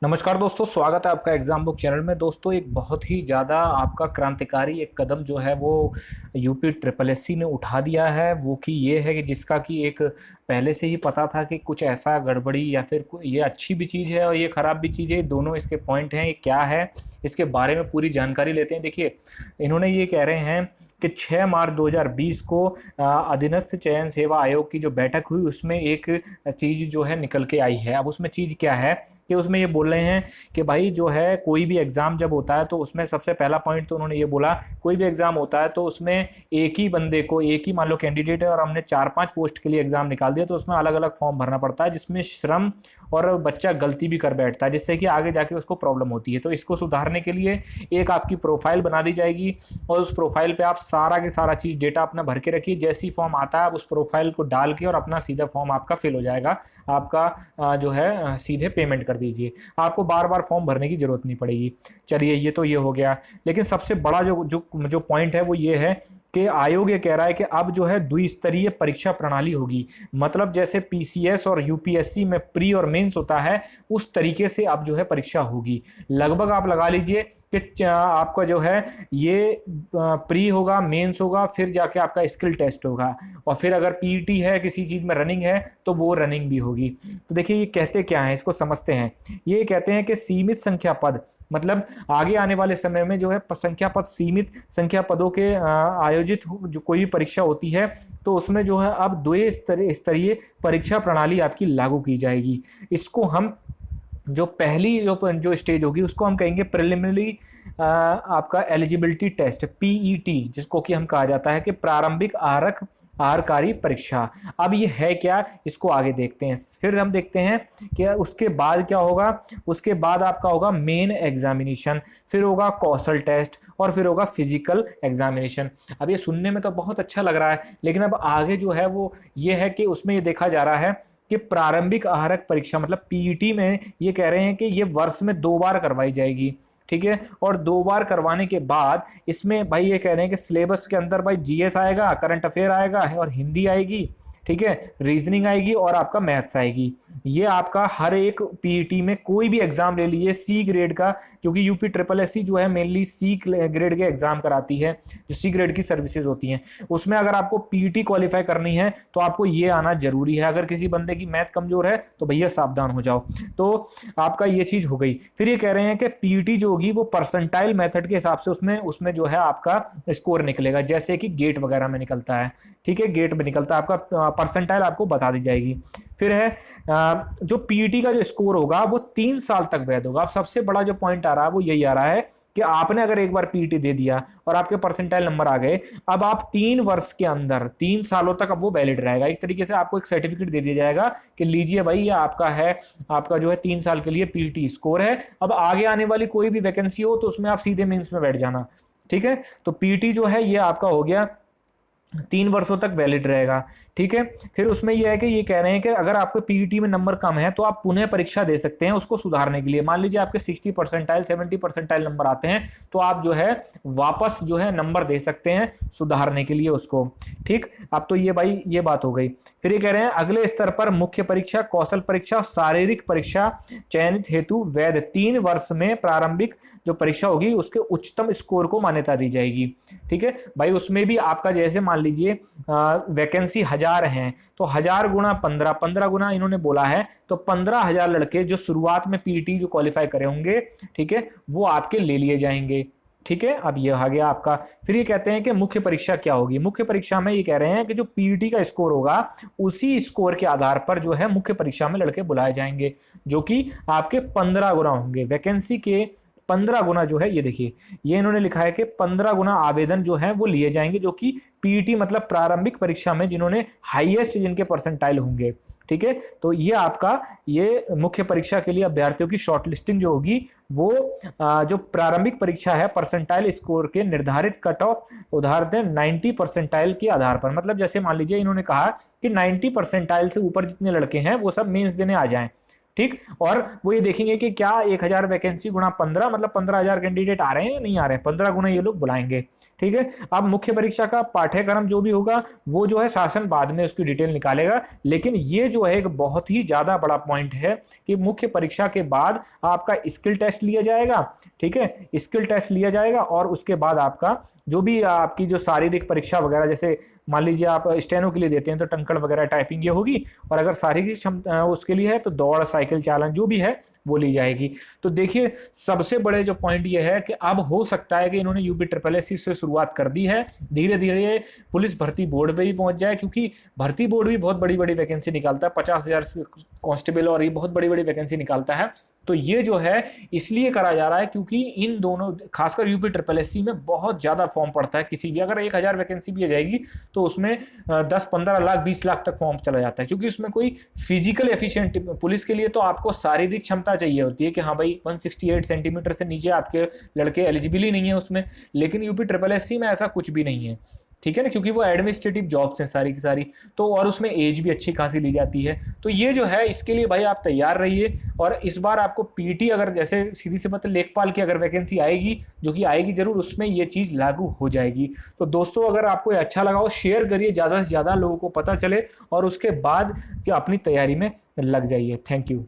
नमस्कार दोस्तों, स्वागत है आपका एग्जाम बुक चैनल में। दोस्तों, एक बहुत ही ज़्यादा आपका क्रांतिकारी एक कदम जो है वो यूपी ट्रिपल एससी ने उठा दिया है। वो कि ये है कि जिसका कि एक पहले से ही पता था कि कुछ ऐसा गड़बड़ी या फिर ये अच्छी भी चीज़ है और ये ख़राब भी चीज़ है, दोनों इसके पॉइंट हैं। ये क्या है, इसके बारे में पूरी जानकारी लेते हैं। देखिए, इन्होंने ये कह रहे हैं कि 6 मार्च 2020 को अधीनस्थ चयन सेवा आयोग की जो बैठक हुई उसमें एक चीज़ जो है निकल के आई है। अब उसमें चीज़ क्या है कि उसमें ये बोल रहे हैं कि भाई जो है कोई भी एग्ज़ाम जब होता है तो उसमें सबसे पहला पॉइंट तो उन्होंने ये बोला, कोई भी एग्ज़ाम होता है तो उसमें एक ही बंदे को, एक ही मान लो कैंडिडेट है और हमने 4-5 पोस्ट के लिए एग्ज़ाम निकाल दिया तो उसमें अलग अलग फॉर्म भरना पड़ता है, जिसमें श्रम और बच्चा गलती भी कर बैठता है, जिससे कि आगे जाके उसको प्रॉब्लम होती है। तो इसको सुधारने के लिए एक आपकी प्रोफाइल बना दी जाएगी और उस प्रोफाइल पे आप सारा के सारा चीज़ डेटा अपना भर के रखिए। जैसी फॉर्म आता है आप उस प्रोफाइल को डाल के और अपना सीधा फॉर्म आपका फिल हो जाएगा। आपका जो है सीधे पेमेंट कर दीजिए, आपको बार बार फॉर्म भरने की जरूरत नहीं पड़ेगी। चलिए, ये तो ये हो गया। लेकिन सबसे बड़ा जो जो जो पॉइंट है वो ये है कि आयोग ये कह रहा है कि अब जो है द्विस्तरीय परीक्षा प्रणाली होगी। मतलब जैसे पीसीएस और यूपीएससी में प्री और मेंस होता है, उस तरीके से अब जो है परीक्षा होगी। लगभग आप लगा लीजिए कि आपका जो है ये प्री होगा, मेंस होगा, फिर जाके आपका स्किल टेस्ट होगा, और फिर अगर पीईटी है, किसी चीज़ में रनिंग है तो वो रनिंग भी होगी। तो देखिए, ये कहते क्या है, इसको समझते हैं। ये कहते हैं कि सीमित संख्या पद, मतलब आगे आने वाले समय में जो है संख्या पद, सीमित संख्या पदों के आयोजित जो कोई भी परीक्षा होती है तो उसमें जो है अब स्तरीय परीक्षा प्रणाली आपकी लागू की जाएगी। इसको हम जो पहली जो स्टेज होगी उसको हम कहेंगे प्रिलिमिनरी आपका एलिजिबिलिटी टेस्ट, पीईटी, जिसको कि हम कहा जाता है कि प्रारंभिक आरकारी परीक्षा। अब ये है क्या, इसको आगे देखते हैं। फिर हम देखते हैं कि उसके बाद क्या होगा। उसके बाद आपका होगा मेन एग्जामिनेशन, फिर होगा कौशल टेस्ट और फिर होगा फिजिकल एग्जामिनेशन। अब ये सुनने में तो बहुत अच्छा लग रहा है, लेकिन अब आगे जो है वो ये है कि उसमें ये देखा जा रहा है कि प्रारंभिक आहारक परीक्षा, मतलब पीईटी में ये कह रहे हैं कि ये वर्ष में 2 बार करवाई जाएगी। ठीक है, और 2 बार करवाने के बाद इसमें भाई ये कह रहे हैं कि सिलेबस के अंदर भाई जीएस आएगा, करंट अफेयर आएगा और हिंदी आएगी, ठीक है, रीजनिंग आएगी और आपका मैथ्स आएगी। ये आपका हर एक पीईटी में कोई भी एग्जाम ले लीजिए सी ग्रेड का, क्योंकि यूपी ट्रिपल एससी जो है मेनली सी ग्रेड के एग्जाम कराती है, जो सी ग्रेड की सर्विसेज होती हैं। उसमें अगर आपको पीईटी क्वालिफाई करनी है तो आपको ये आना जरूरी है। अगर किसी बंदे की मैथ कमजोर है तो भैया सावधान हो जाओ। तो आपका ये चीज हो गई। फिर ये कह रहे हैं कि पीईटी जो होगी वो परसेंटाइल मेथड के हिसाब से उसमें उसमें जो है आपका स्कोर निकलेगा, जैसे कि गेट वगैरह में निकलता है। ठीक है, गेट में निकलता है आपका परसेंटाइल, आपको बता दी जाएगी। फिर है जो पीईटी का जो स्कोर होगा वो 3 साल तक वैध होगा। अब सबसे बड़ा जो पॉइंट आ रहा है वो यही आ रहा है कि आपने अगर एक बार पीईटी दे दिया और आपके परसेंटाइल नंबर आ गए, अब आप 3 वर्ष के अंदर 3 सालों तक अब वो वैलिड रहेगा। एक तरीके से आपको एक सर्टिफिकेट दे दिया जाएगा कि लीजिए भाई, ये आपका है, आपका जो है 3 साल के लिए पीईटी स्कोर है। अब आगे आने वाली कोई भी वैकेंसी हो तो उसमें आप सीधे मेंस में बैठ जाना। ठीक है, तो पीईटी जो है ये आपका हो गया 3 वर्षों तक वैलिड रहेगा। ठीक है, फिर उसमें यह है कि ये कह रहे हैं कि अगर आपको पीईटी में नंबर कम है तो आप पुनः परीक्षा दे सकते हैं उसको सुधारने के लिए। मान लीजिए आपके 60 परसेंटाइल 70 परसेंटाइल नंबर आते हैं तो आप जो है वापस जो है नंबर दे सकते हैं सुधारने के लिए उसको। ठीक, अब तो ये भाई ये बात हो गई। फिर ये कह रहे हैं अगले स्तर पर मुख्य परीक्षा, कौशल परीक्षा, शारीरिक परीक्षा चयनित हेतु वैध 3 वर्ष में प्रारंभिक जो परीक्षा होगी उसके उच्चतम स्कोर को मान्यता दी जाएगी। ठीक है भाई, उसमें भी आपका जैसे मान लीजिए वैकेंसी 1000 हैं तो 1000 गुणा 15, 15 गुना इन्होंने बोला है, तो 15,000 लड़के जो शुरुआत में पीईटी जो क्वालिफाई करे होंगे, ठीक है, वो आपके ले लिए जाएंगे। ठीक है, अब ये आ गया आपका। फिर ये कहते हैं कि मुख्य परीक्षा क्या होगी। मुख्य परीक्षा में ये कह रहे हैं कि जो पीईटी का स्कोर होगा उसी स्कोर के आधार पर जो है मुख्य परीक्षा में लड़के बुलाए जाएंगे, जो कि आपके 15 गुना होंगे। वैकेंसी के 15 गुना जो है, ये देखिए, ये इन्होंने लिखा है कि 15 गुना आवेदन जो है वो लिए जाएंगे, जो कि पीईटी मतलब प्रारंभिक परीक्षा में जिन्होंने हाईएस्ट जिनके परसेंटाइल होंगे। ठीक है, तो ये आपका ये मुख्य परीक्षा के लिए अभ्यर्थियों की शॉर्टलिस्टिंग जो होगी वो जो प्रारंभिक परीक्षा है परसेंटाइल स्कोर के निर्धारित कट ऑफ उदाहरण 90 परसेंटाइल के आधार पर। मतलब जैसे मान लीजिए इन्होंने कहा कि 90 परसेंटाइल से ऊपर जितने लड़के हैं वो सब मेंस देने आ जाएं, ठीक। और वो ये देखेंगे कि क्या 1000 वैकेंसी गुणा 15 मतलब 15,000 कैंडिडेट आ रहे हैं या नहीं आ रहे हैं, 15 गुना ये लोग बुलाएंगे। ठीक है। अब मुख्य परीक्षा का पाठ्यक्रम जो भी होगा वो जो है शासन बाद में उसकी डिटेल निकालेगा, लेकिन ये जो है एक बहुत ही ज्यादा बड़ा पॉइंट है कि मुख्य परीक्षा के बाद आपका स्किल टेस्ट लिया जाएगा। ठीक है, स्किल टेस्ट लिया जाएगा और उसके बाद आपका जो भी आपकी जो शारीरिक परीक्षा वगैरह, जैसे मान लीजिए आप स्टेनो के लिए देते हैं तो टंकण वगैरह टाइपिंग ये होगी, और अगर शारीरिक क्षमता उसके लिए है तो दौड़ साइकिल चालन जो भी है वो ली जाएगी। तो देखिए सबसे बड़े जो पॉइंट ये है कि अब हो सकता है कि इन्होंने यूपी ट्रिपल एस सी से शुरुआत कर दी है, धीरे धीरे पुलिस भर्ती बोर्ड पे भी पहुंच जाए, क्योंकि भर्ती बोर्ड भी बहुत बड़ी बड़ी वैकेंसी निकालता है, 50,000 कांस्टेबल और ये बहुत बड़ी बड़ी वैकेंसी निकालता है। तो ये जो है इसलिए करा जा रहा है क्योंकि इन दोनों खासकर यूपी ट्रिपल एस सी में बहुत ज्यादा फॉर्म पड़ता है। किसी भी अगर 1000 वैकेंसी भी आ जाएगी तो उसमें 10-15 लाख 20 लाख तक फॉर्म चला जाता है, क्योंकि उसमें कोई फिजिकल एफिशिएंट, पुलिस के लिए तो आपको शारीरिक क्षमता चाहिए होती है कि हाँ भाई 168 सेंटीमीटर से नीचे आपके लड़के एलिजिबल ही नहीं है उसमें, लेकिन यूपी ट्रिपल एस सी में ऐसा कुछ भी नहीं है। ठीक है ना, क्योंकि वो एडमिनिस्ट्रेटिव जॉब्स हैं सारी की सारी, तो और उसमें एज भी अच्छी खासी ली जाती है। तो ये जो है इसके लिए भाई आप तैयार रहिए, और इस बार आपको पीटी अगर जैसे सीधी सी मतलब लेखपाल की अगर वैकेंसी आएगी, जो कि आएगी जरूर, उसमें ये चीज़ लागू हो जाएगी। तो दोस्तों अगर आपको अच्छा लगा हो शेयर करिए, ज़्यादा से ज़्यादा लोगों को पता चले, और उसके बाद अपनी तैयारी में लग जाइए। Thank you.